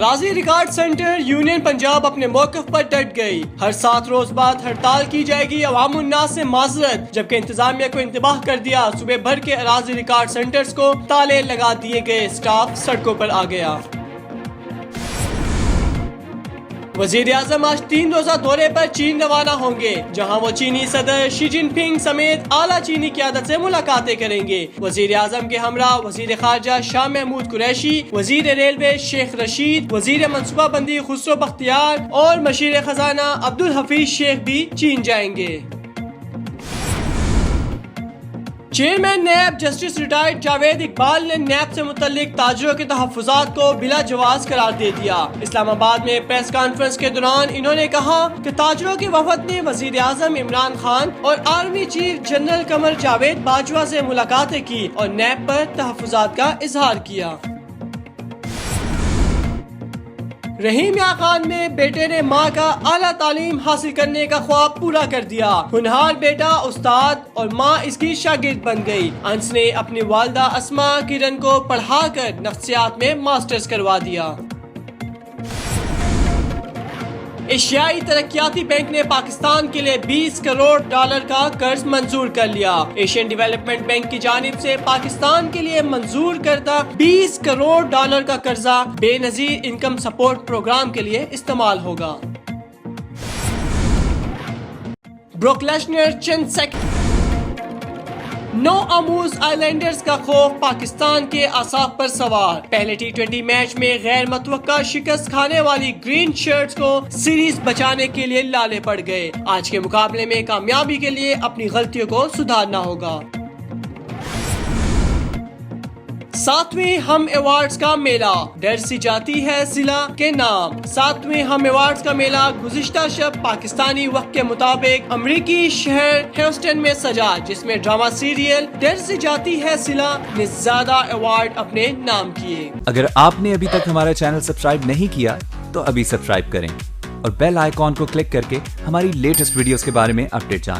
اراضی record centre union Punjab اپنے موقف پر ڈٹ گئی. ہر 7 روز بعد ہڑتال کی جائے گی. عوام الناس سے معذرت. جبکہ انتظامیہ کو انتباہ کر دیا. صوبے بھر کے اراضی ریکارڈ سینٹرز کو تالے لگا دیے گئے. اسٹاف سڑکوں پر آ گیا. وزیر اعظم آج 3 روزہ دورے پر چین روانہ ہوں گے، جہاں وہ چینی صدر شی جن پنگ سمیت اعلیٰ چینی قیادت سے ملاقاتیں کریں گے. وزیر اعظم کے ہمراہ وزیر خارجہ شاہ محمود قریشی، وزیر ریلوے شیخ رشید، وزیر منصوبہ بندی خسرو بختیار اور مشیر خزانہ عبدالحفیظ شیخ بھی چین جائیں گے. Chairman NAB justice retired Javed Iqbal نے نیب سے متعلق تاجروں کے تحفظات کو بلا جواز قرار دے دیا. اسلام آباد میں پریس کانفرنس کے دوران انہوں نے کہا کہ تاجروں کے وفد نے وزیر اعظم عمران خان اور army chief general Qamar Javed Bajwa سے ملاقاتیں کی اور نیب پر تحفظات کا اظہار کیا. رحیم یا خان میں بیٹے نے ماں کا اعلیٰ تعلیم حاصل کرنے کا خواب پورا کر دیا. ہونہار بیٹا استاد اور ماں اس کی شاگرد بن گئی. انس نے اپنی والدہ اسما کرن کو پڑھا کر نفسیات میں ماسٹرز کروا دیا. ایشیائی ترقیاتی بینک نے پاکستان کے لیے $20 کروڑ کا قرض منظور کر لیا. ایشین ڈیولپمنٹ بینک کی جانب سے پاکستان کے لیے منظور کردہ $20 کروڑ کا قرضہ بے نظیر انکم سپورٹ پروگرام کے لیے استعمال ہوگا. بروک لیسنر چند سیکنڈ. نو آموز آئی لینڈرز کا خوف پاکستان کے اعصاب پر سوار. پہلے T20 میچ میں غیر متوقع شکست کھانے والی گرین شرٹس کو سیریز بچانے کے لیے لالے پڑ گئے. آج کے مقابلے میں کامیابی کے لیے اپنی غلطیوں کو سدھارنا ہوگا. 7ویں ہم ایوارڈز کا میلہ ڈر سی جاتی ہے ضلع کے نام. 7ویں ہم ایوارڈز کا میلہ گزشتہ شب پاکستانی وقت کے مطابق امریکی شہر ہیوسٹن میں سجا، جس میں ڈرامہ سیریل ڈر سی جاتی ہے ضلع نے زیادہ ایوارڈ اپنے نام کیے. اگر آپ نے ابھی تک ہمارا چینل سبسکرائب نہیں کیا تو ابھی سبسکرائب کریں اور بیل آئیکن کو کلک کر کے ہماری لیٹسٹ ویڈیوز کے بارے میں اپڈیٹ جانیں.